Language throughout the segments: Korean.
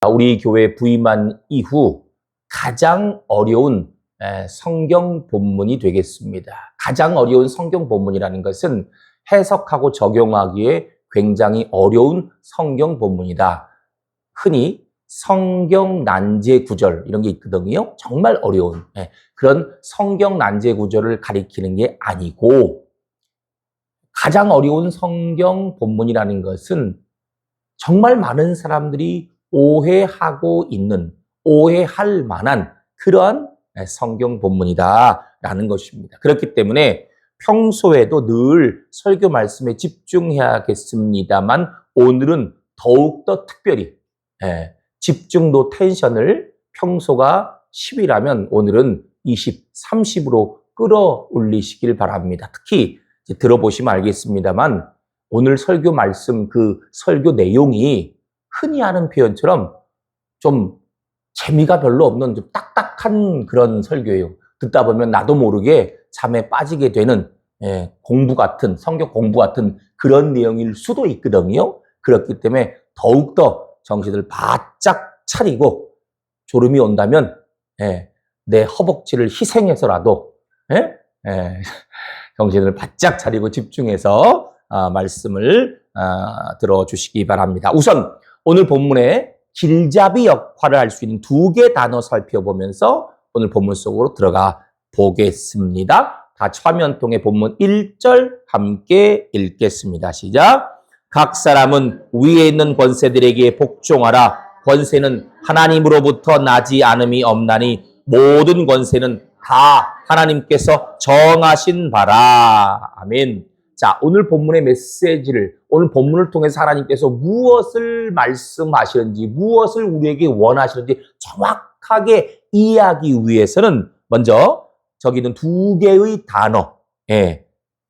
우리 교회 부임한 이후 가장 어려운 성경 본문이 되겠습니다. 가장 어려운 성경 본문이라는 것은 해석하고 적용하기에 굉장히 어려운 성경 본문이다. 흔히 성경 난제 구절 이런 게 있거든요. 정말 어려운 그런 성경 난제 구절을 가리키는 게 아니고, 가장 어려운 성경 본문이라는 것은 정말 많은 사람들이 오해하고 있는, 오해할 만한 그러한 성경 본문이다라는 것입니다. 그렇기 때문에 평소에도 늘 설교 말씀에 집중해야겠습니다만, 오늘은 더욱더 특별히 집중도 텐션을 평소가 10이라면 오늘은 20, 30으로 끌어올리시길 바랍니다. 특히 들어보시면 알겠습니다만, 오늘 설교 말씀, 그 설교 내용이 흔히 하는 표현처럼 좀 재미가 별로 없는 좀 딱딱한 그런 설교예요. 듣다 보면 나도 모르게 잠에 빠지게 되는 공부 같은, 성경 공부 같은 그런 내용일 수도 있거든요. 그렇기 때문에 더욱더 정신을 바짝 차리고, 졸음이 온다면 내 허벅지를 희생해서라도 정신을 바짝 차리고 집중해서 말씀을 들어주시기 바랍니다. 우선 오늘 본문에 길잡이 역할을 할 수 있는 두 개 단어 살펴보면서 오늘 본문 속으로 들어가 보겠습니다. 같이 화면 통해 본문 1절 함께 읽겠습니다. 시작. 각 사람은 위에 있는 권세들에게 복종하라. 권세는 하나님으로부터 나지 않음이 없나니 모든 권세는 다 하나님께서 정하신 바라. 아멘. 자, 오늘 본문의 메시지를, 오늘 본문을 통해서 하나님께서 무엇을 말씀하시는지, 무엇을 우리에게 원하시는지 정확하게 이해하기 위해서는 먼저 저기 있는 두 개의 단어,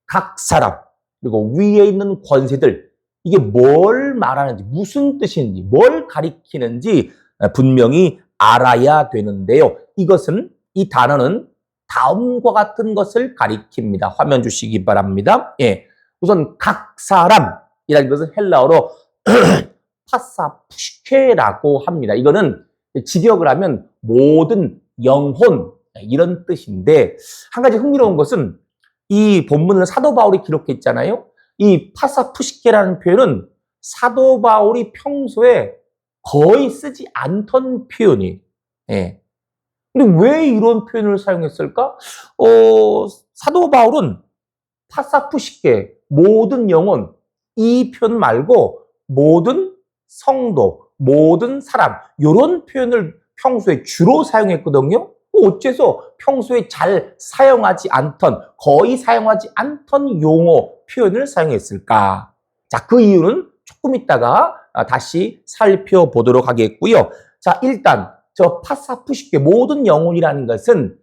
각 사람, 그리고 위에 있는 권세들, 이게 뭘 말하는지, 무슨 뜻인지, 뭘 가리키는지 분명히 알아야 되는데요. 이 단어는 다음과 같은 것을 가리킵니다. 화면 주시기 바랍니다. 우선 각 사람이라는 것은 헬라어로 파사푸시케라고 합니다. 이거는 직역을 하면 모든 영혼, 이런 뜻인데, 한 가지 흥미로운 것은 이 본문을 사도 바울이 기록했잖아요. 이 파사푸시케라는 표현은 사도 바울이 평소에 거의 쓰지 않던 표현이에요. 근데 왜 이런 표현을 사용했을까? 사도 바울은 파사푸시케, 모든 영혼, 이 표현 말고 모든 성도, 모든 사람, 이런 표현을 평소에 주로 사용했거든요. 어째서 평소에 잘 사용하지 않던, 거의 사용하지 않던 용어, 표현을 사용했을까? 자, 그 이유는 조금 있다가 다시 살펴보도록 하겠고요. 자, 일단 저 파사푸시케, 모든 영혼이라는 것은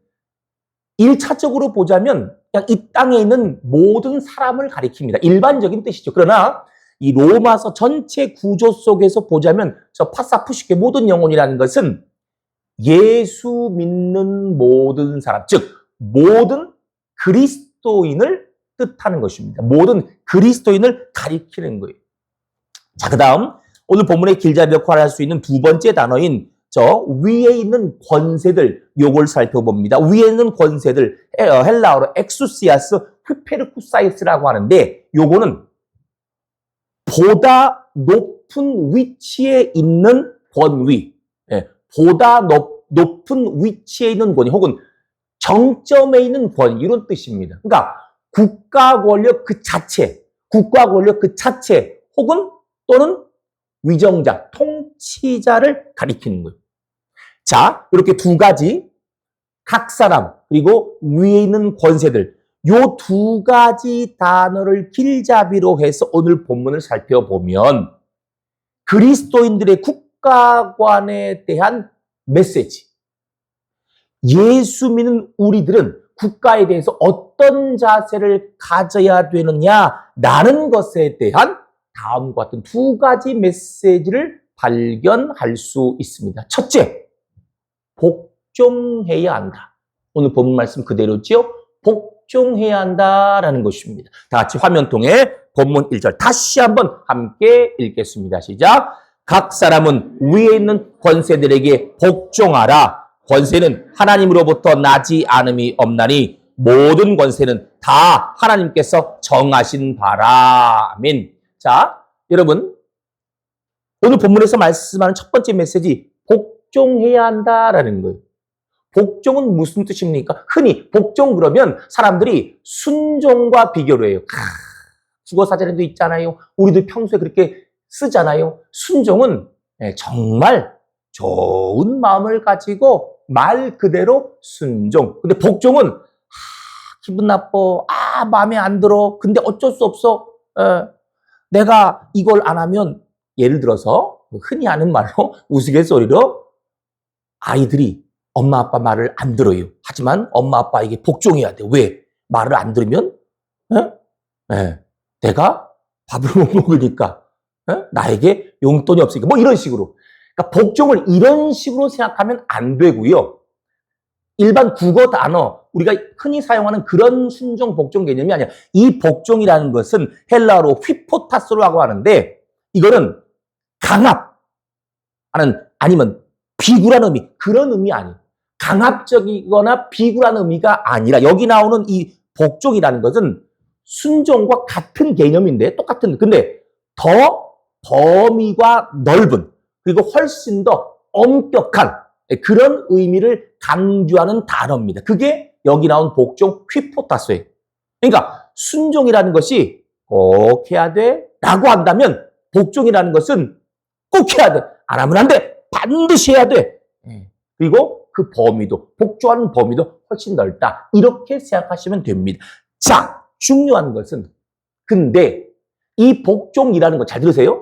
1차적으로 보자면 그냥 이 땅에 있는 모든 사람을 가리킵니다. 일반적인 뜻이죠. 그러나 이 로마서 전체 구조 속에서 보자면 저 파사푸시케, 모든 영혼이라는 것은 예수 믿는 모든 사람, 즉 모든 그리스도인을 뜻하는 것입니다. 모든 그리스도인을 가리키는 거예요. 자, 그 다음 오늘 본문의 길잡이 역할을 할 수 있는 두 번째 단어인 저 위에 있는 권세들, 요걸 살펴봅니다. 위에 있는 권세들, 헬라어로 엑수시아스 휘페르쿠사이스라고 하는데, 요거는 보다 높은 위치에 있는 권위, 보다 높은 위치에 있는 권위, 혹은 정점에 있는 권위, 이런 뜻입니다. 그러니까 국가 권력 그 자체, 혹은 또는 위정자, 통치자를 가리키는 거예요. 자, 이렇게 두 가지, 각 사람, 그리고 위에 있는 권세들, 요 두 가지 단어를 길잡이로 해서 오늘 본문을 살펴보면 그리스도인들의 국가관에 대한 메시지, 예수 믿는 우리들은 국가에 대해서 어떤 자세를 가져야 되느냐라는 것에 대한 다음과 같은 두 가지 메시지를 발견할 수 있습니다. 첫째, 복종해야 한다. 오늘 본문 말씀 그대로지요? 복종해야 한다라는 것입니다. 다 같이 화면 통해 본문 1절 다시 한번 함께 읽겠습니다. 시작. 각 사람은 위에 있는 권세들에게 복종하라. 권세는 하나님으로부터 나지 않음이 없나니 모든 권세는 다 하나님께서 정하신 바라. 아멘. 자, 여러분, 오늘 본문에서 말씀하는 첫 번째 메시지, 복종해야 한다라는 거예요. 복종은 무슨 뜻입니까? 흔히 복종 그러면 사람들이 순종과 비교를 해요. 국어사전에도 있잖아요. 우리도 평소에 그렇게 쓰잖아요. 순종은 정말 좋은 마음을 가지고 말 그대로 순종. 근데 복종은 기분 나빠. 마음에 안 들어. 근데 어쩔 수 없어. 내가 이걸 안 하면 예를 들어서 흔히 하는 말로 우스갯소리로 아이들이 엄마 아빠 말을 안 들어요. 하지만 엄마 아빠에게 복종해야 돼. 왜? 말을 안 들으면 내가 밥을 못 먹으니까 나에게 용돈이 없으니까 뭐 이런 식으로. 그러니까 복종을 이런 식으로 생각하면 안 되고요. 일반 국어 단어 우리가 흔히 사용하는 그런 순종 복종 개념이 아니야. 이 복종이라는 것은 헬라어로 휘포타스라고 하는데 이거는 강압 아니면 비굴한 의미 그런 의미 아니에요. 강압적이거나 비굴한 의미가 아니라 여기 나오는 이 복종이라는 것은 순종과 같은 개념인데 똑같은 근데 더 범위가 넓은 그리고 훨씬 더 엄격한 그런 의미를 강조하는 단어입니다. 그게 여기 나온 복종 휘포타스예요. 그러니까 순종이라는 것이 꼭 해야 돼 라고 한다면 복종이라는 것은 꼭 해야 돼. 안 하면 안 돼. 반드시 해야 돼. 그리고 그 범위도 복종하는 범위도 훨씬 넓다. 이렇게 생각하시면 됩니다. 자, 중요한 것은 근데 이 복종이라는 거 잘 들으세요.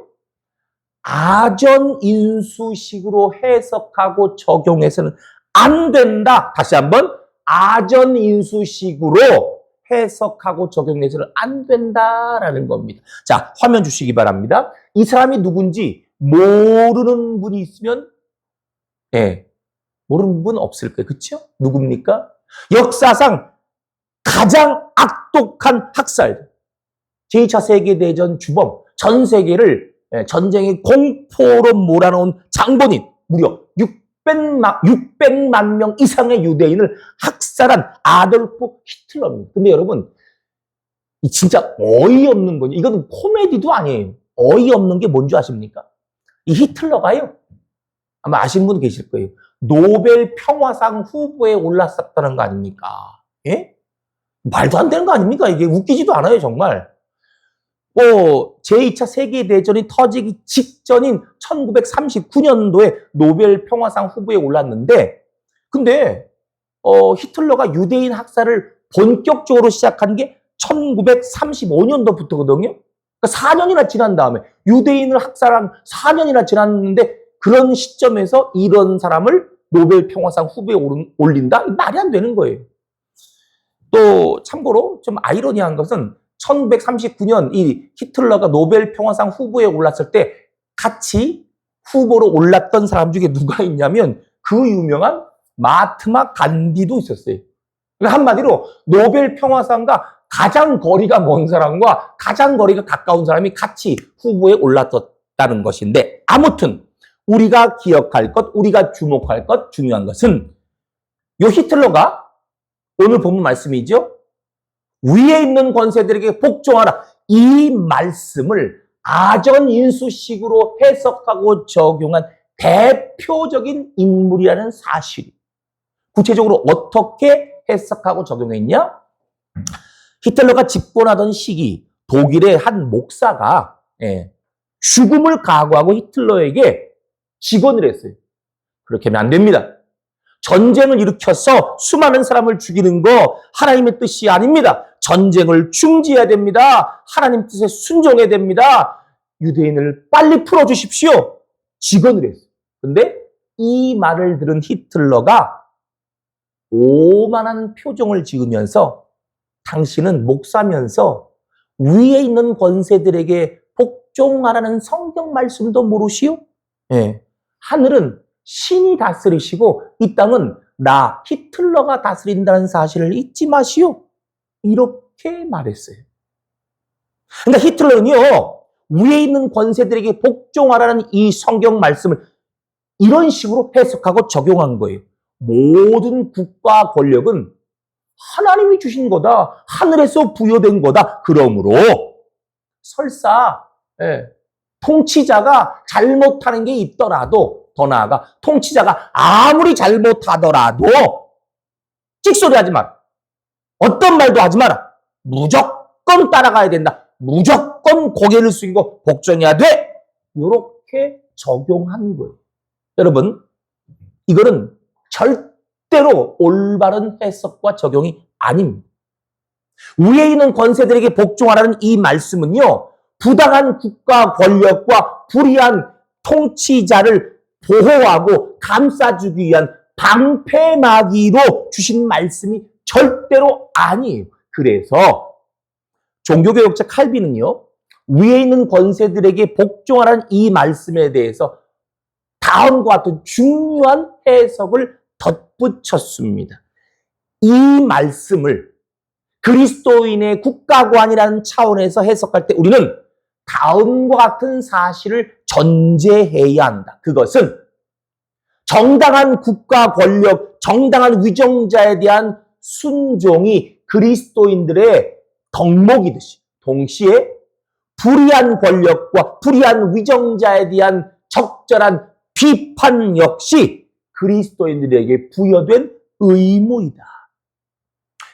아전인수식으로 해석하고 적용해서는 안 된다. 다시 한번 아전인수식으로 해석하고 적용해서는 안 된다라는 겁니다. 자, 화면 주시기 바랍니다. 이 사람이 누군지 모르는 분이 있으면 모르는 분 없을 거예요. 그렇죠? 누굽니까? 역사상 가장 악독한 학살, 제2차 세계대전 주범, 전 세계를 전쟁의 공포로 몰아넣은 장본인, 무려 600만 명 이상의 유대인을 학살한 아돌프 히틀러입니다. 근데 여러분, 이 진짜 어이없는 거죠. 이건 코미디도 아니에요. 어이없는 게 뭔지 아십니까? 이 히틀러가요, 아마 아시는 분 계실 거예요. 노벨 평화상 후보에 올랐었다는 거 아닙니까? 예? 말도 안 되는 거 아닙니까? 이게 웃기지도 않아요, 정말. 제2차 세계대전이 터지기 직전인 1939년도에 노벨 평화상 후보에 올랐는데, 근데, 히틀러가 유대인 학살을 본격적으로 시작한 게 1935년도부터거든요? 그러니까 4년이나 지난 다음에, 유대인을 학살한 4년이나 지났는데, 그런 시점에서 이런 사람을 노벨 평화상 후보에 올린다? 말이 안 되는 거예요. 또 참고로 좀 아이러니한 것은 1939년 이 히틀러가 노벨 평화상 후보에 올랐을 때 같이 후보로 올랐던 사람 중에 누가 있냐면 그 유명한 마하트마 간디도 있었어요. 그러니까 한마디로 노벨 평화상과 가장 거리가 먼 사람과 가장 거리가 가까운 사람이 같이 후보에 올랐다는 것인데 아무튼 우리가 기억할 것, 우리가 주목할 것, 중요한 것은 요 히틀러가 오늘 본문 말씀이죠. 위에 있는 권세들에게 복종하라. 이 말씀을 아전인수식으로 해석하고 적용한 대표적인 인물이라는 사실이 구체적으로 어떻게 해석하고 적용했냐? 히틀러가 집권하던 시기 독일의 한 목사가 죽음을 각오하고 히틀러에게 직언을 했어요. 그렇게 하면 안 됩니다. 전쟁을 일으켜서 수많은 사람을 죽이는 거 하나님의 뜻이 아닙니다. 전쟁을 중지해야 됩니다. 하나님 뜻에 순종해야 됩니다. 유대인을 빨리 풀어주십시오. 직언을 했어요. 근데 이 말을 들은 히틀러가 오만한 표정을 지으면서 당신은 목사면서 위에 있는 권세들에게 복종하라는 성경 말씀도 모르시오? 하늘은 신이 다스리시고 이 땅은 나 히틀러가 다스린다는 사실을 잊지 마시오. 이렇게 말했어요. 그러니까 히틀러는요, 위에 있는 권세들에게 복종하라는 이 성경 말씀을 이런 식으로 해석하고 적용한 거예요. 모든 국가 권력은 하나님이 주신 거다. 하늘에서 부여된 거다. 그러므로 설사 통치자가 잘못하는 게 있더라도, 더 나아가 통치자가 아무리 잘못하더라도 찍소리하지 마라. 어떤 말도 하지 마라. 무조건 따라가야 된다. 무조건 고개를 숙이고 복종해야 돼. 이렇게 적용한 거예요. 여러분, 이거는 절대로 올바른 해석과 적용이 아닙니다. 위에 있는 권세들에게 복종하라는 이 말씀은요, 부당한 국가 권력과 불의한 통치자를 보호하고 감싸주기 위한 방패막이로 주신 말씀이 절대로 아니에요. 그래서 종교개혁자 칼빈은요, 위에 있는 권세들에게 복종하라는 이 말씀에 대해서 다음과 같은 중요한 해석을 덧붙였습니다. 이 말씀을 그리스도인의 국가관이라는 차원에서 해석할 때 우리는 다음과 같은 사실을 전제해야 한다. 그것은 정당한 국가 권력, 정당한 위정자에 대한 순종이 그리스도인들의 덕목이듯이 동시에 불의한 권력과 불의한 위정자에 대한 적절한 비판 역시 그리스도인들에게 부여된 의무이다.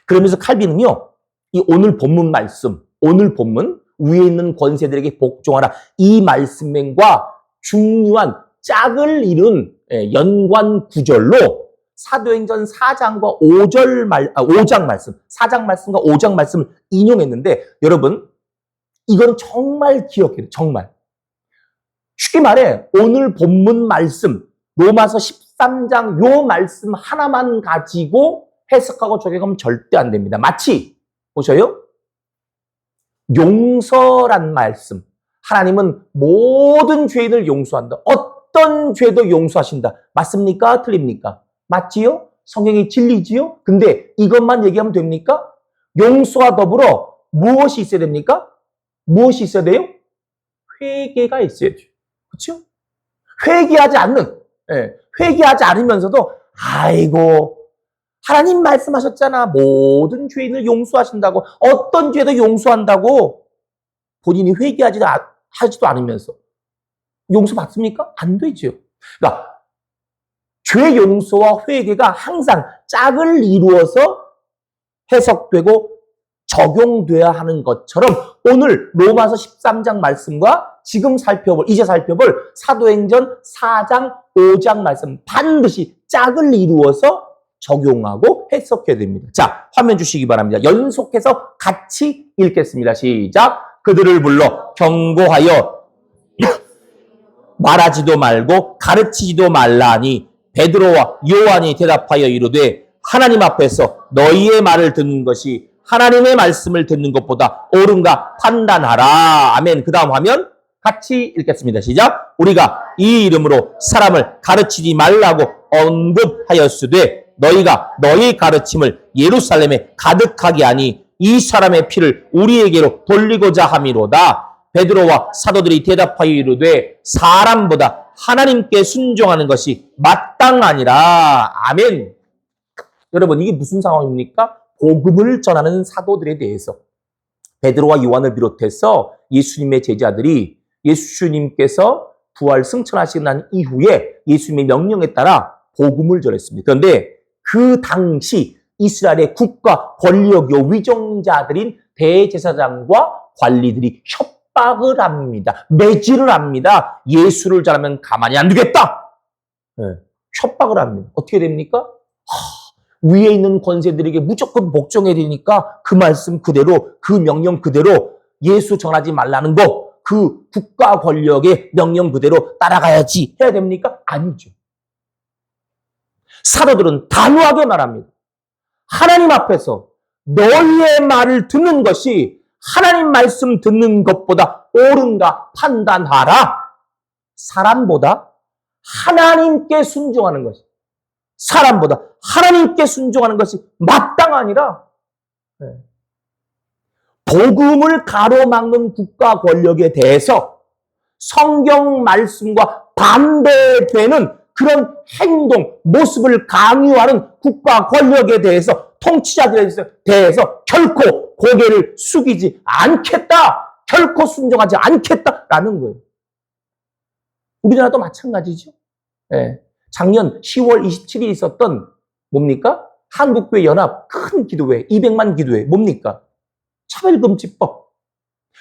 그러면서 칼빈은요, 이 오늘 본문 말씀, 오늘 본문 위에 있는 권세들에게 복종하라 이 말씀과 중요한 짝을 이룬 연관 구절로 사도행전 4장과 5장 말씀, 4장 말씀과 5장 말씀을 인용했는데 여러분, 이건 정말 기억해야 돼요. 정말. 쉽게 말해 오늘 본문 말씀, 로마서 13장 요 말씀 하나만 가지고 해석하고 적용하면 절대 안 됩니다. 마치 보셔요. 용서란 말씀. 하나님은 모든 죄인을 용서한다. 어떤 죄도 용서하신다. 맞습니까? 틀립니까? 맞지요? 성경이 진리지요? 근데 이것만 얘기하면 됩니까? 용서와 더불어 무엇이 있어야 됩니까? 무엇이 있어야 돼요? 회개가 있어야죠. 그렇죠? 회개하지 않으면서도 아이고 하나님 말씀하셨잖아. 모든 죄인을 용서하신다고. 어떤 죄도 용서한다고. 본인이 하지도 않으면서 용서받습니까? 안 되죠. 그러니까 죄 용서와 회개가 항상 짝을 이루어서 해석되고 적용돼야 하는 것처럼 오늘 로마서 13장 말씀과 이제 살펴볼 사도행전 4장, 5장 말씀 반드시 짝을 이루어서 적용하고 해석해야 됩니다. 자, 화면 주시기 바랍니다. 연속해서 같이 읽겠습니다. 시작. 그들을 불러 경고하여 말하지도 말고 가르치지도 말라니 베드로와 요한이 대답하여 이르되 하나님 앞에서 너희의 말을 듣는 것이 하나님의 말씀을 듣는 것보다 옳은가 판단하라. 아멘. 그 다음 화면 같이 읽겠습니다. 시작. 우리가 이 이름으로 사람을 가르치지 말라고 언급하였으되 너희가 너희 가르침을 예루살렘에 가득하게 하니 이 사람의 피를 우리에게로 돌리고자 함이로다. 베드로와 사도들이 대답하여 이르되 사람보다 하나님께 순종하는 것이 마땅하니라. 아멘. 여러분, 이게 무슨 상황입니까? 복음을 전하는 사도들에 대해서 베드로와 요한을 비롯해서 예수님의 제자들이 예수님께서 부활 승천하시고 난 이후에 예수님의 명령에 따라 복음을 전했습니다. 그런데 그 당시 이스라엘의 국가 권력요 위정자들인 대제사장과 관리들이 협박을 합니다. 매질을 합니다. 예수를 전하면 가만히 안 두겠다. 협박을 합니다. 어떻게 됩니까? 위에 있는 권세들에게 무조건 복종해야 되니까 그 말씀 그대로, 그 명령 그대로 예수 전하지 말라는 거, 그 국가 권력의 명령 그대로 따라가야지 해야 됩니까? 아니죠. 사도들은 단호하게 말합니다. 하나님 앞에서 너희의 말을 듣는 것이 하나님 말씀 듣는 것보다 옳은가 판단하라. 사람보다 하나님께 순종하는 것이, 사람보다 하나님께 순종하는 것이 마땅하니라. 복음을 가로막는 국가 권력에 대해서 성경 말씀과 반대되는 그런 행동, 모습을 강요하는 국가 권력에 대해서 통치자들에 대해서 결코 고개를 숙이지 않겠다. 결코 순종하지 않겠다라는 거예요. 우리나라도 마찬가지죠. 예. 작년 10월 27일 있었던 뭡니까? 한국교회 연합 큰 기도회, 200만 기도회 뭡니까? 차별금지법.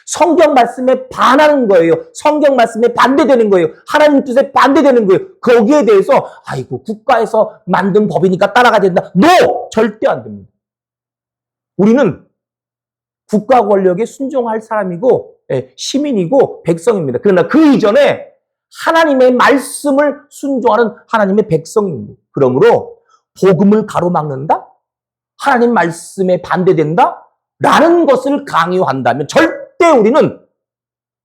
성경 말씀에 반하는 거예요. 성경 말씀에 반대되는 거예요. 하나님 뜻에 반대되는 거예요. 거기에 대해서 아이고 국가에서 만든 법이니까 따라가야 된다. No! 절대 안 됩니다. 우리는 국가 권력에 순종할 사람이고 시민이고 백성입니다. 그러나 그 이전에 하나님의 말씀을 순종하는 하나님의 백성입니다. 그러므로 복음을 가로막는다? 하나님 말씀에 반대된다? 라는 것을 강요한다면 절대 우리는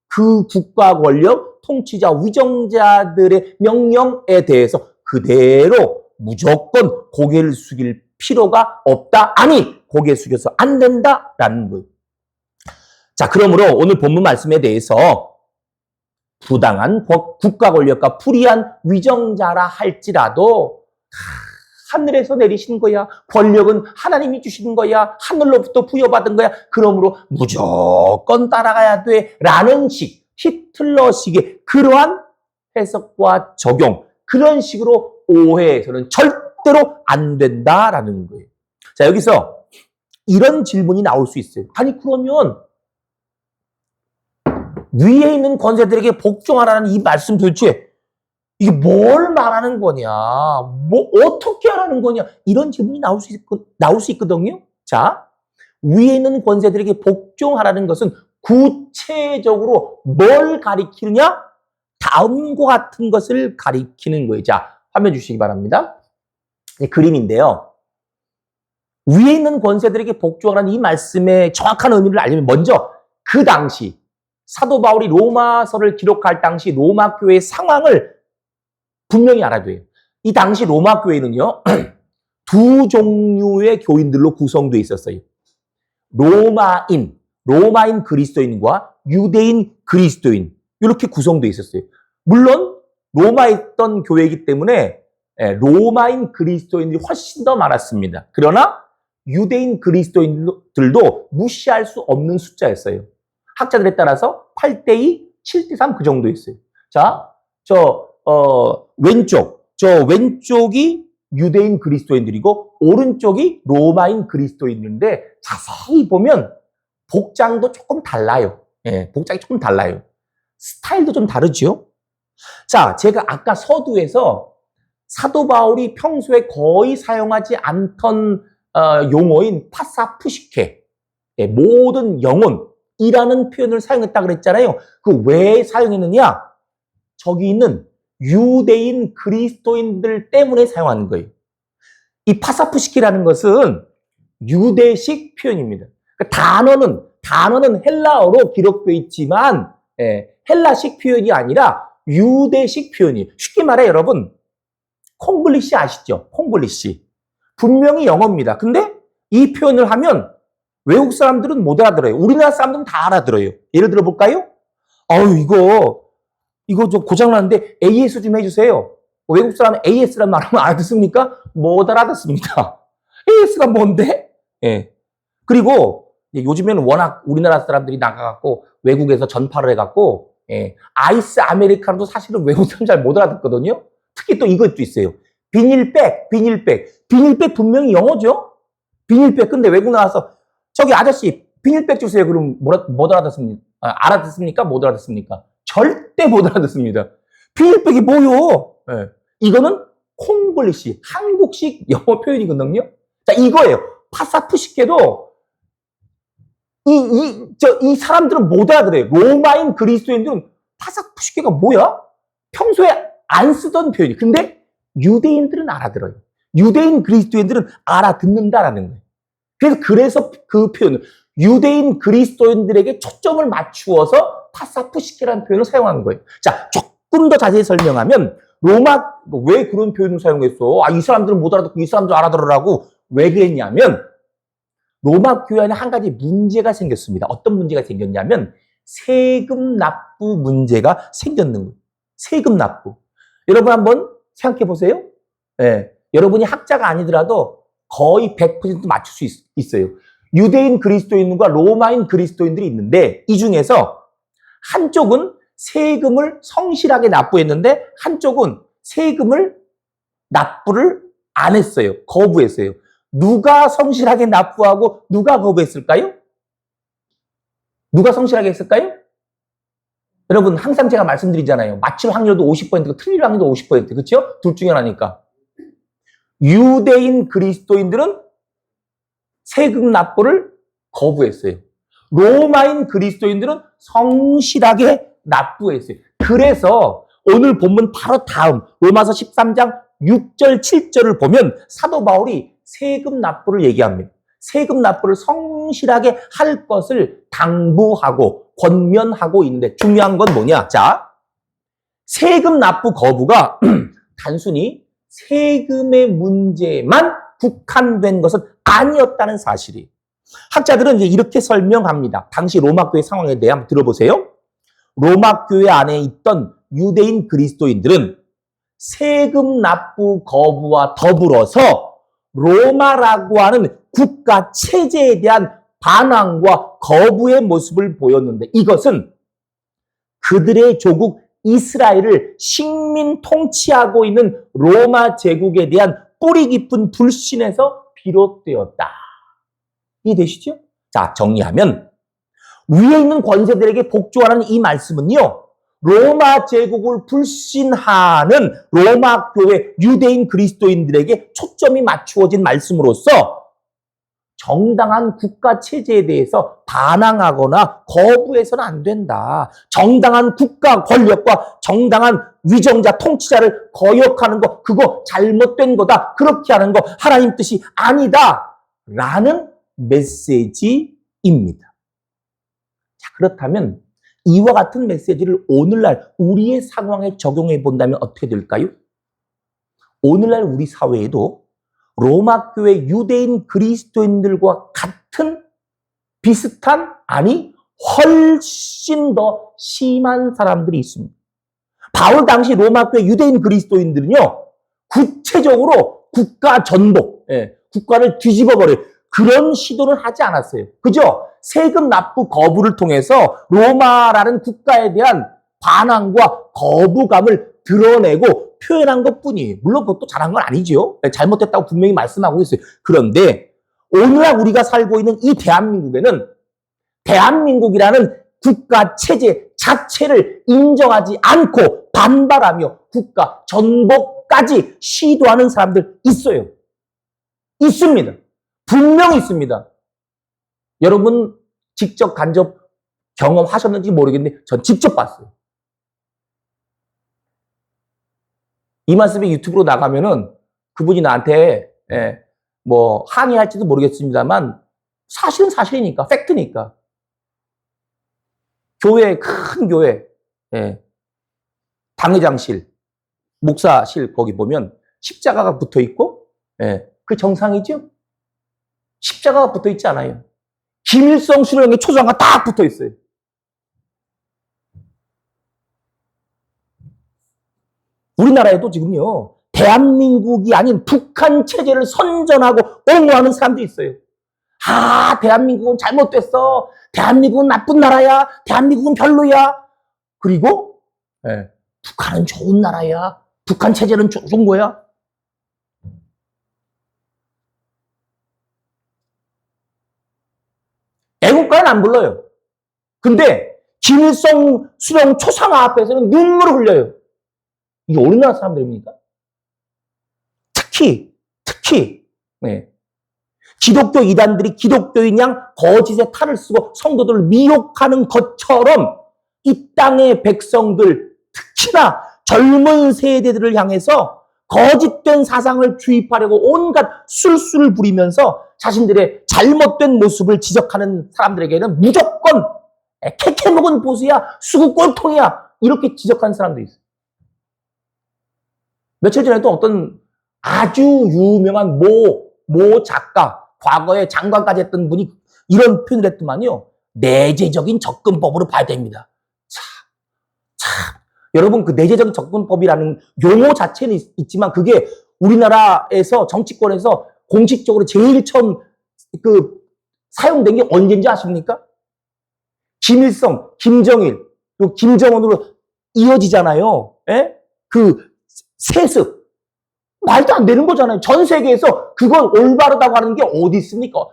그 국가 권력, 통치자, 위정자들의 명령에 대해서 그대로 무조건 고개를 숙일 필요가 없다. 아니, 고개 숙여서 안 된다라는 거예요. 자, 그러므로 오늘 본문 말씀에 대해서 부당한 국가 권력과 불의한 위정자라 할지라도 하늘에서 내리신 거야. 권력은 하나님이 주시는 거야. 하늘로부터 부여받은 거야. 그러므로 무조건 따라가야 돼. 라는 식, 히틀러식의 그러한 해석과 적용, 그런 식으로 오해해서는 절대로 안 된다라는 거예요. 자, 여기서 이런 질문이 나올 수 있어요. 아니, 그러면 위에 있는 권세들에게 복종하라는 이 말씀 도대체 이게 뭘 말하는 거냐? 뭐 어떻게 하라는 거냐? 이런 질문이 나올 수 있거든요. 자, 위에 있는 권세들에게 복종하라는 것은 구체적으로 뭘 가리키느냐? 다음과 같은 것을 가리키는 거예요. 자, 화면 주시기 바랍니다. 그림인데요. 위에 있는 권세들에게 복종하라는 이 말씀의 정확한 의미를 알려면 먼저 그 당시 사도 바울이 로마서를 기록할 당시 로마 교회의 상황을 분명히 알아야 돼요. 이 당시 로마 교회는요, 두 종류의 교인들로 구성되어 있었어요. 로마인 그리스도인과 유대인 그리스도인, 이렇게 구성되어 있었어요. 물론 로마에 있던 교회이기 때문에 로마인 그리스도인들이 훨씬 더 많았습니다. 그러나 유대인 그리스도인들도 무시할 수 없는 숫자였어요. 학자들에 따라서 8대2, 7대3 그 정도였어요. 자, 왼쪽이 유대인 그리스도인들이고 오른쪽이 로마인 그리스도인인데 자세히 보면 복장도 조금 달라요. 예, 복장이 조금 달라요. 스타일도 좀 다르죠. 자, 제가 아까 서두에서 사도 바울이 평소에 거의 사용하지 않던 용어인 파사푸시케, 예, 모든 영혼이라는 표현을 사용했다 그랬잖아요. 그 왜 사용했느냐? 저기 있는 유대인 그리스도인들 때문에 사용하는 거예요. 이 파사푸시키라는 것은 유대식 표현입니다. 그러니까 단어는 헬라어로 기록되어 있지만 헬라식 표현이 아니라 유대식 표현이에요. 쉽게 말해 여러분, 콩글리시 아시죠? 콩글리시. 분명히 영어입니다. 근데 이 표현을 하면 외국 사람들은 못 알아들어요. 우리나라 사람들은 다 알아들어요. 예를 들어 볼까요? 이거 좀 고장났는데 AS 좀 해주세요. 외국 사람은 AS란 말하면 알아듣습니까? 못 알아듣습니다. AS가 뭔데? 예. 그리고 요즘에는 워낙 우리나라 사람들이 나가갖고 외국에서 전파를 해갖고 아이스 아메리카노도 사실은 외국 사람 잘 못 알아듣거든요. 특히 또 이것도 있어요. 비닐백 분명히 영어죠? 비닐백. 근데 외국 나와서 저기 아저씨 비닐백 주세요. 그럼 못 알아듣습니까? 알아듣습니까? 못 알아듣습니까? 절대 못 알아듣습니다. 비닐백이 뭐요? 네. 이거는 콩글리시, 한국식 영어 표현이거든요. 자, 이거예요. 파사푸시케도 이 사람들은 못 알아들어요. 로마인 그리스도인들은 파사푸시케가 뭐야? 평소에 안 쓰던 표현이. 근데 유대인들은 알아들어요. 유대인 그리스도인들은 알아듣는다라는 거예요. 그래서 그 표현을 유대인 그리스도인들에게 초점을 맞추어서 파사푸시케라는 표현을 사용한 거예요. 자, 조금 더 자세히 설명하면 왜 그런 표현을 사용했어? 이 사람들은 못 알아듣고 이 사람들 알아들으라고 왜 그랬냐면 로마 교회 안에 한 가지 문제가 생겼습니다. 어떤 문제가 생겼냐면 세금 납부 문제가 생겼는 거예요. 세금 납부. 여러분 한번 생각해 보세요. 예, 여러분이 학자가 아니더라도 거의 100% 맞출 수 있어요. 유대인 그리스도인과 로마인 그리스도인들이 있는데 이 중에서 한쪽은 세금을 성실하게 납부했는데 한쪽은 세금을 납부를 안 했어요. 거부했어요. 누가 성실하게 납부하고 누가 거부했을까요? 누가 성실하게 했을까요? 여러분 항상 제가 말씀드리잖아요. 맞출 확률도 50%고 틀릴 확률도 50%. 그렇죠? 둘 중에 하나니까. 유대인 그리스도인들은 세금 납부를 거부했어요. 로마인 그리스도인들은 성실하게 납부했어요. 그래서 오늘 본문 바로 다음 로마서 13장 6절, 7절을 보면 사도 바울이 세금 납부를 얘기합니다. 세금 납부를 성실하게 할 것을 당부하고 권면하고 있는데 중요한 건 뭐냐? 자, 세금 납부 거부가 단순히 세금의 문제만 국한된 것은 아니었다는 사실이. 학자들은 이제 이렇게 설명합니다. 당시 로마 교회 상황에 대해 한번 들어보세요. 로마 교회 안에 있던 유대인 그리스도인들은 세금 납부 거부와 더불어서 로마라고 하는 국가 체제에 대한 반항과 거부의 모습을 보였는데 이것은 그들의 조국 이스라엘을 식민 통치하고 있는 로마 제국에 대한 뿌리 깊은 불신에서 비롯되었다. 이해되시죠? 자, 정리하면 위에 있는 권세들에게 복종하라는 이 말씀은요. 로마 제국을 불신하는 로마 교회 유대인 그리스도인들에게 초점이 맞추어진 말씀으로서 정당한 국가 체제에 대해서 반항하거나 거부해서는 안 된다. 정당한 국가 권력과 정당한 위정자 통치자를 거역하는 거 그거 잘못된 거다. 그렇게 하는 거 하나님 뜻이 아니다. 라는 메시지입니다. 자, 그렇다면 이와 같은 메시지를 오늘날 우리의 상황에 적용해 본다면 어떻게 될까요? 오늘날 우리 사회에도 로마 교회 유대인 그리스도인들과 같은 비슷한 아니 훨씬 더 심한 사람들이 있습니다. 바울 당시 로마 교회 유대인 그리스도인들은요. 구체적으로 국가 전복, 국가를 뒤집어버릴 그런 시도를 하지 않았어요. 그죠? 세금 납부 거부를 통해서 로마라는 국가에 대한 반항과 거부감을 드러내고 표현한 것뿐이에요. 물론 그것도 잘한 건 아니죠. 잘못했다고 분명히 말씀하고 있어요. 그런데 오늘날 우리가 살고 있는 이 대한민국에는 대한민국이라는 국가 체제 자체를 인정하지 않고 반발하며 국가 전복까지 시도하는 사람들 있어요. 있습니다. 분명히 있습니다. 여러분 직접 간접 경험하셨는지 모르겠는데 전 직접 봤어요. 이 말씀이 유튜브로 나가면은 그분이 나한테 뭐 항의할지도 모르겠습니다만 사실은 사실이니까 팩트니까 교회 큰 교회 당회장실 목사실 거기 보면 십자가가 붙어 있고 그 정상이죠. 십자가가 붙어 있지 않아요. 김일성 수령의 초상화가 딱 붙어 있어요. 우리나라에도 지금요, 대한민국이 아닌 북한 체제를 선전하고 옹호하는 사람들이 있어요. 아, 대한민국은 잘못됐어. 대한민국은 나쁜 나라야. 대한민국은 별로야. 그리고 북한은 좋은 나라야. 북한 체제는 좋은 거야. 애국가는 안 불러요. 근데 김일성 수령 초상화 앞에서는 눈물을 흘려요. 이게 어느 나라 사람들입니까? 특히 기독교 이단들이 기독교인 양 거짓의 탈을 쓰고 성도들을 미혹하는 것처럼 이 땅의 백성들, 특히나 젊은 세대들을 향해서 거짓된 사상을 주입하려고 온갖 술수를 부리면서 자신들의 잘못된 모습을 지적하는 사람들에게는 무조건 캐캐 먹은 보수야, 수구 꼴통이야 이렇게 지적하는 사람들이 있어요. 며칠 전에도 어떤 아주 유명한 모 작가, 과거에 장관까지 했던 분이 이런 표현을 했더만요. 내재적인 접근법으로 봐야 됩니다. 참. 여러분, 그 내재적인 접근법이라는 용어 자체는 있지만 그게 우리나라에서 정치권에서 공식적으로 제일 처음 사용된 게 언제인지 아십니까? 김일성, 김정일, 또 김정은으로 이어지잖아요. 예? 그 세습. 말도 안 되는 거잖아요. 전 세계에서 그걸 올바르다고 하는 게 어디 있습니까?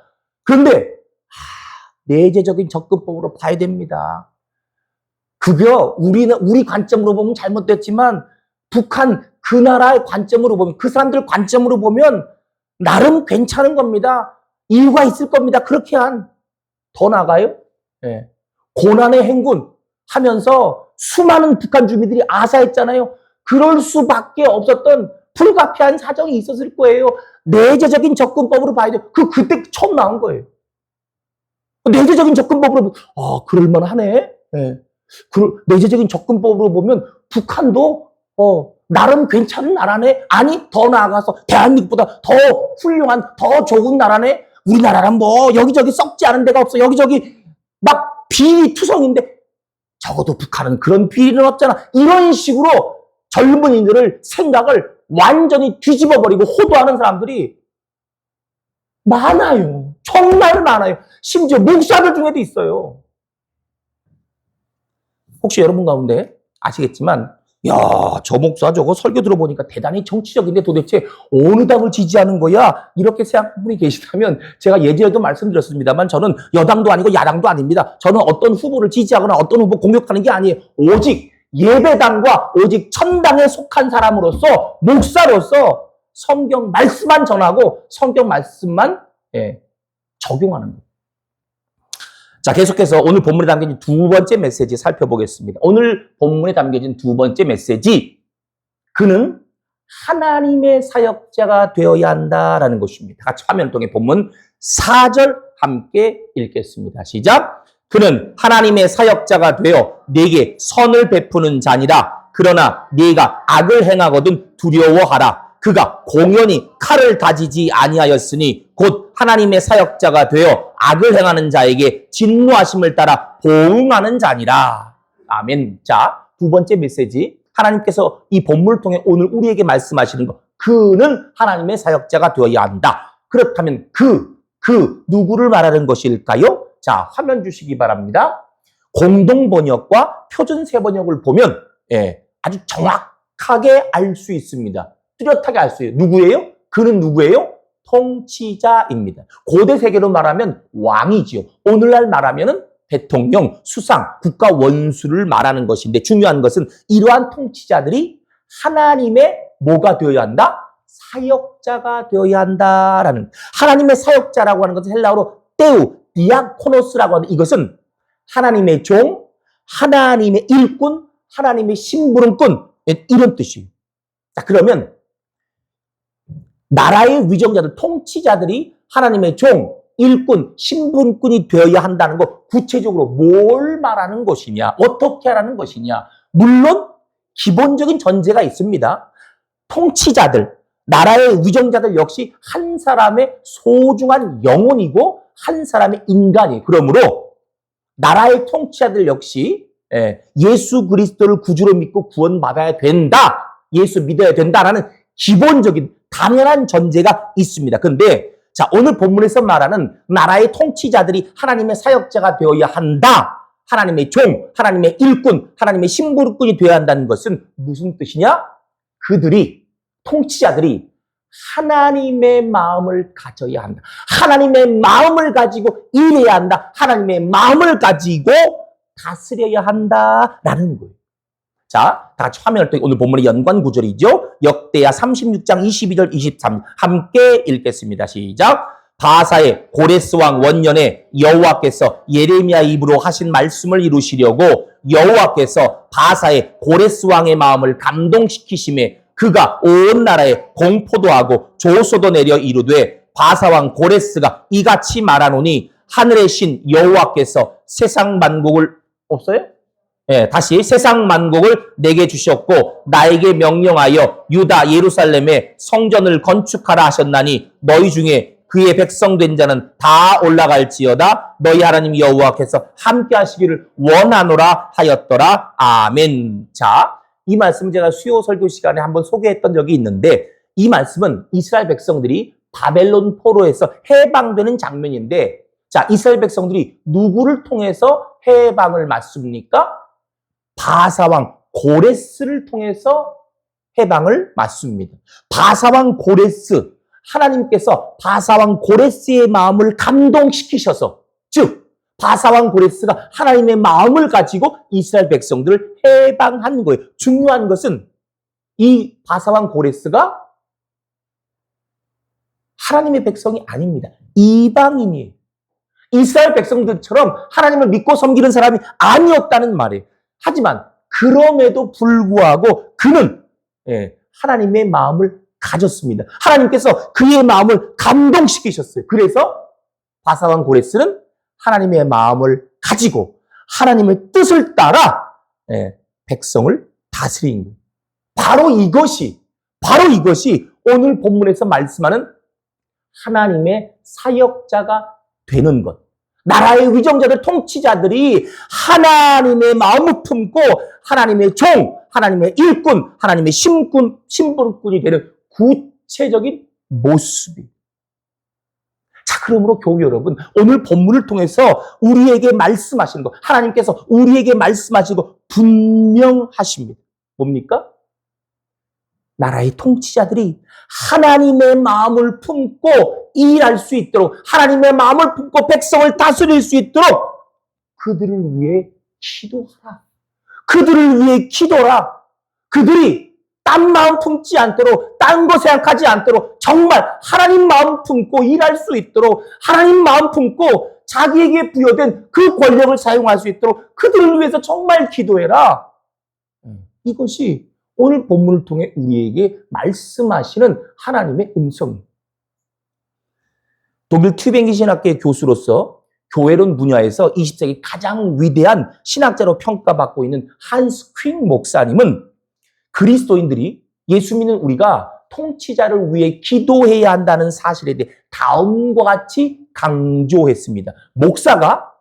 그런데 내재적인 접근법으로 봐야 됩니다. 그거 우리 관점으로 보면 잘못됐지만 북한 그 나라의 관점으로 보면 그 사람들 관점으로 보면 나름 괜찮은 겁니다. 이유가 있을 겁니다. 그렇게 더 나가요? 네. 고난의 행군 하면서 수많은 북한 주민들이 아사했잖아요. 그럴 수밖에 없었던 불가피한 사정이 있었을 거예요. 내재적인 접근법으로 봐야 돼요. 그때 처음 나온 거예요. 내재적인 접근법으로 그럴만하네. 네. 내재적인 접근법으로 보면 북한도 나름 괜찮은 나라네. 아니 더 나아가서 대한민국보다 더 훌륭한 더 좋은 나라네. 우리나라는 뭐 여기저기 썩지 않은 데가 없어. 여기저기 막 비리투성인데 적어도 북한은 그런 비리는 없잖아. 이런 식으로 젊은이들을 생각을 완전히 뒤집어버리고 호도하는 사람들이 많아요. 정말 많아요. 심지어 목사들 중에도 있어요. 혹시 여러분 가운데 아시겠지만 저 목사 저거 설교 들어보니까 대단히 정치적인데 도대체 어느 당을 지지하는 거야? 이렇게 생각하는 분이 계시다면 제가 예전에도 말씀드렸습니다만 저는 여당도 아니고 야당도 아닙니다. 저는 어떤 후보를 지지하거나 어떤 후보 공격하는 게 아니에요. 오직 예배당과 오직 천당에 속한 사람으로서 목사로서 성경 말씀만 전하고 성경 말씀만 적용하는 거예요. 자, 계속해서 오늘 본문에 담겨진 두 번째 메시지 살펴보겠습니다. 오늘 본문에 담겨진 두 번째 메시지, 그는 하나님의 사역자가 되어야 한다라는 것입니다. 같이 화면 통해 본문 4절 함께 읽겠습니다. 시작! 그는 하나님의 사역자가 되어 네게 선을 베푸는 자니라. 그러나 네가 악을 행하거든 두려워하라. 그가 공연히 칼을 다지지 아니하였으니 곧 하나님의 사역자가 되어 악을 행하는 자에게 진노하심을 따라 보응하는 자니라. 아멘. 자, 두 번째 메시지. 하나님께서 이 본문을 통해 오늘 우리에게 말씀하시는 것. 그는 하나님의 사역자가 되어야 한다. 그렇다면 누구를 말하는 것일까요? 자, 화면 주시기 바랍니다. 공동 번역과 표준 세 번역을 보면 아주 정확하게 알 수 있습니다. 뚜렷하게 알 수 있어요. 누구예요? 그는 누구예요? 통치자입니다. 고대 세계로 말하면 왕이지요. 오늘날 말하면은 대통령, 수상, 국가 원수를 말하는 것인데 중요한 것은 이러한 통치자들이 하나님의 뭐가 되어야 한다? 사역자가 되어야 한다라는. 하나님의 사역자라고 하는 것은 헬라어로 떼우, 디아코노스라고 하는 이것은 하나님의 종, 하나님의 일꾼, 하나님의 심부름꾼 이런 뜻이에요. 자, 그러면 나라의 위정자들, 통치자들이 하나님의 종, 일꾼, 신분꾼이 되어야 한다는 것, 구체적으로 뭘 말하는 것이냐, 어떻게 하라는 것이냐. 물론 기본적인 전제가 있습니다. 통치자들, 나라의 위정자들 역시 한 사람의 소중한 영혼이고 한 사람의 인간이에요. 그러므로 나라의 통치자들 역시 예수 그리스도를 구주로 믿고 구원받아야 된다. 예수 믿어야 된다라는 기본적인 당연한 전제가 있습니다. 그런데 자, 오늘 본문에서 말하는 나라의 통치자들이 하나님의 사역자가 되어야 한다. 하나님의 종, 하나님의 일꾼, 하나님의 심부름꾼이 되어야 한다는 것은 무슨 뜻이냐? 그들이, 통치자들이 하나님의 마음을 가져야 한다. 하나님의 마음을 가지고 일해야 한다. 하나님의 마음을 가지고 다스려야 한다라는 거예요. 자, 다 같이 화면을 통해 오늘 본문의 연관 구절이죠. 역대하 36장 22절 23 함께 읽겠습니다. 시작. 바사의 고레스 왕 원년에 여호와께서 예레미야 입으로 하신 말씀을 이루시려고 여호와께서 바사의 고레스 왕의 마음을 감동시키심에 그가 온 나라에 공포도 하고 조소도 내려 이르되 바사 왕 고레스가 이같이 말하노니 하늘의 신 여호와께서 세상 만국을 없어요? 다시 세상 만국을 내게 주셨고 나에게 명령하여 유다 예루살렘에 성전을 건축하라 하셨나니 너희 중에 그의 백성 된 자는 다 올라갈지어다. 너희 하나님 여호와께서 함께 하시기를 원하노라 하였더라. 아멘. 자, 이 말씀 제가 수요 설교 시간에 한번 소개했던 적이 있는데, 이 말씀은 이스라엘 백성들이 바벨론 포로에서 해방되는 장면인데, 자, 이스라엘 백성들이 누구를 통해서 해방을 맞습니까? 바사왕 고레스를 통해서 해방을 맞습니다. 바사왕 고레스, 하나님께서 바사왕 고레스의 마음을 감동시키셔서, 즉 바사왕 고레스가 하나님의 마음을 가지고 이스라엘 백성들을 해방한 거예요. 중요한 것은 이 바사왕 고레스가 하나님의 백성이 아닙니다. 이방인이에요. 이스라엘 백성들처럼 하나님을 믿고 섬기는 사람이 아니었다는 말이에요. 하지만 그럼에도 불구하고 그는 하나님의 마음을 가졌습니다. 하나님께서 그의 마음을 감동시키셨어요. 그래서 바사왕 고레스는 하나님의 마음을 가지고 하나님의 뜻을 따라 백성을 다스린 거예요. 바로 이것이 오늘 본문에서 말씀하는 하나님의 사역자가 되는 것. 나라의 위정자들, 통치자들이 하나님의 마음을 품고 하나님의 종, 하나님의 일꾼, 하나님의 신분꾼이 되는 구체적인 모습이. 자, 그러므로 교회 여러분, 오늘 본문을 통해서 우리에게 말씀하시는 것, 하나님께서 우리에게 말씀하시는 것 분명하십니다. 뭡니까? 나라의 통치자들이 하나님의 마음을 품고 일할 수 있도록, 하나님의 마음을 품고 백성을 다스릴 수 있도록 그들을 위해 기도하라. 그들을 위해 기도라. 그들이 딴 마음 품지 않도록, 딴 거 생각하지 않도록 정말 하나님 마음 품고 일할 수 있도록, 하나님 마음 품고 자기에게 부여된 그 권력을 사용할 수 있도록 그들을 위해서 정말 기도해라. 이것이 오늘 본문을 통해 우리에게 말씀하시는 하나님의 음성입니다. 독일 튜빙기 신학교의 교수로서 교회론 분야에서 20세기 가장 위대한 신학자로 평가받고 있는 한스 퀸 목사님은 그리스도인들이, 예수 믿는 우리가 통치자를 위해 기도해야 한다는 사실에 대해 다음과 같이 강조했습니다. 목사가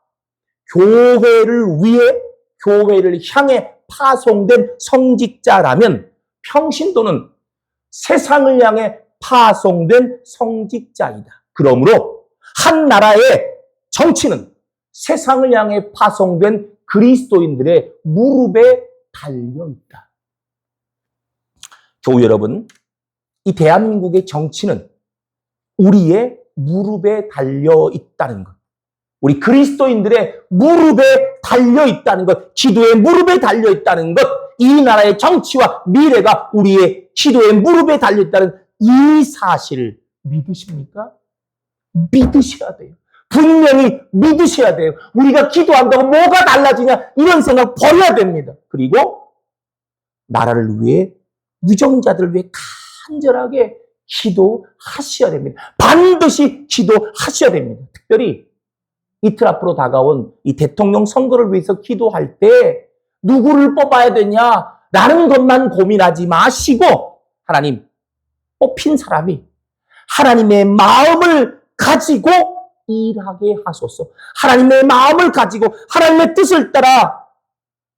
교회를 위해, 교회를 향해 파송된 성직자라면 평신도는 세상을 향해 파송된 성직자이다. 그러므로 한 나라의 정치는 세상을 향해 파송된 그리스도인들의 무릎에 달려있다. 교우 여러분, 이 대한민국의 정치는 우리의 무릎에 달려있다는 것. 우리 그리스도인들의 무릎에 달려있다는 것, 기도의 무릎에 달려있다는 것, 이 나라의 정치와 미래가 우리의 기도의 무릎에 달려있다는 이 사실을 믿으십니까? 믿으셔야 돼요. 분명히 믿으셔야 돼요. 우리가 기도한다고 뭐가 달라지냐, 이런 생각 버려야 됩니다. 그리고 나라를 위해, 위정자들을 위해 간절하게 기도하셔야 됩니다. 반드시 기도하셔야 됩니다. 특별히 이틀 앞으로 다가온 이 대통령 선거를 위해서 기도할 때 누구를 뽑아야 되냐라는 것만 고민하지 마시고, 하나님, 뽑힌 사람이 하나님의 마음을 가지고 일하게 하소서. 하나님의 마음을 가지고 하나님의 뜻을 따라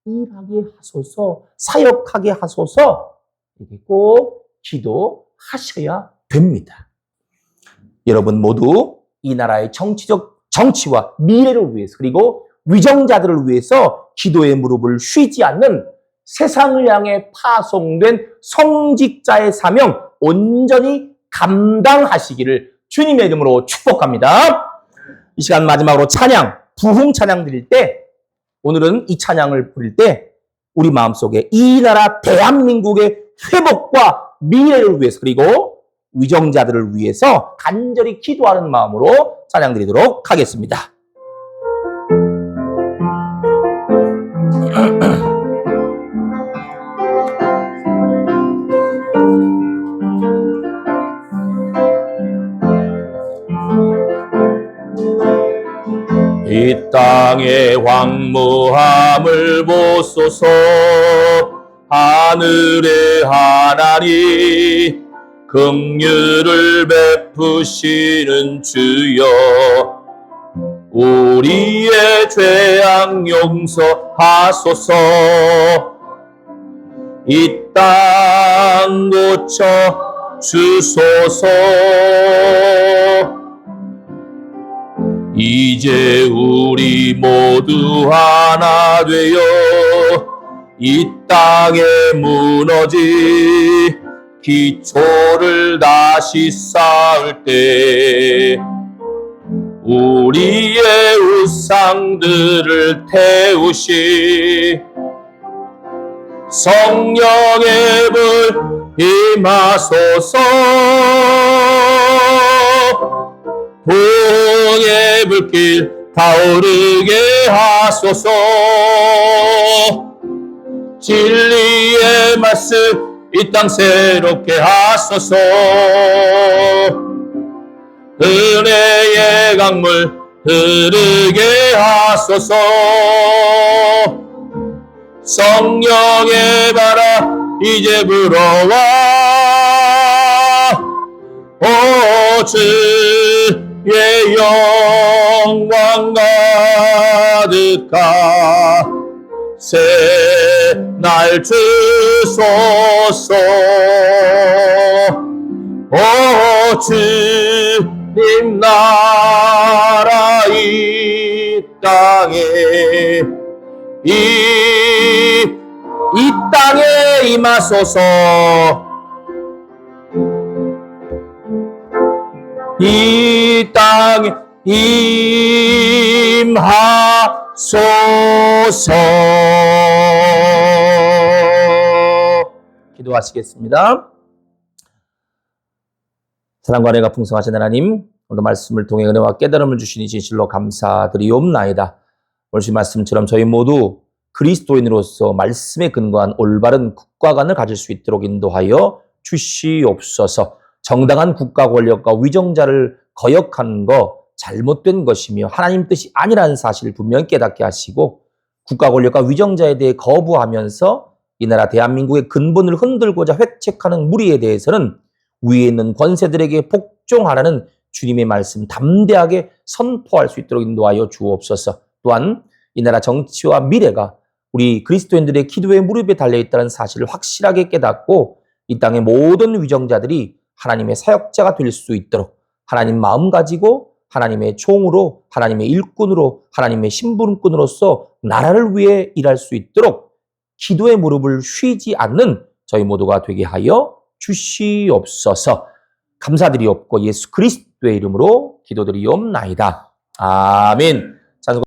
일하게 하소서, 사역하게 하소서. 이게 꼭 기도하셔야 됩니다. 여러분 모두 이 나라의 정치와 미래를 위해서, 그리고 위정자들을 위해서 기도의 무릎을 쉬지 않는 세상을 향해 파송된 성직자의 사명 온전히 감당하시기를 주님의 이름으로 축복합니다. 이 시간 마지막으로 찬양, 부흥 찬양 드릴 때, 오늘은 이 찬양을 부릴 때 우리 마음속에 이 나라 대한민국의 회복과 미래를 위해서, 그리고 위정자들을 위해서 간절히 기도하는 마음으로 찬양 드리도록 하겠습니다. 이 땅의 황무함을 보소서. 하늘의 하나님, 긍휼을 베푸시는 주여 우리의 죄악 용서하소서. 이 땅 고쳐 주소서. 이제 우리 모두 하나 되어 이 땅에 무너진 기초를 다시 쌓을 때 우리의 우상들을 태우시 성령의 불 임하소서. 부흥의 불길 타오르게 하소서. 진리의 말씀 이 땅 새롭게 하소서. 은혜의 강물 흐르게 하소서. 성령의 바람 이제 불어와 오 주의 영광 가득하 새날 주소서. 오 주님 나라 이 땅에 이 땅에 임하소서. 이 땅에 임하소서. 기도하시겠습니다. 사랑과 은혜가 풍성하신 하나님, 오늘 말씀을 통해 은혜와 깨달음을 주시니 진실로 감사드리옵나이다. 오늘 주 말씀처럼 저희 모두 그리스도인으로서 말씀에 근거한 올바른 국가관을 가질 수 있도록 인도하여 주시옵소서. 정당한 국가 권력과 위정자를 거역하는 거 잘못된 것이며 하나님 뜻이 아니라는 사실을 분명히 깨닫게 하시고 국가 권력과 위정자에 대해 거부하면서 이 나라 대한민국의 근본을 흔들고자 획책하는 무리에 대해서는 위에 있는 권세들에게 복종하라는 주님의 말씀 담대하게 선포할 수 있도록 인도하여 주옵소서. 또한 이 나라 정치와 미래가 우리 그리스도인들의 기도의 무릎에 달려있다는 사실을 확실하게 깨닫고 이 땅의 모든 위정자들이 하나님의 사역자가 될 수 있도록 하나님 마음 가지고 하나님의 종으로 하나님의 일꾼으로 하나님의 신분꾼으로서 나라를 위해 일할 수 있도록 기도의 무릎을 쉬지 않는 저희 모두가 되게 하여 주시옵소서. 감사드리옵고 예수 그리스도의 이름으로 기도드리옵나이다. 아멘.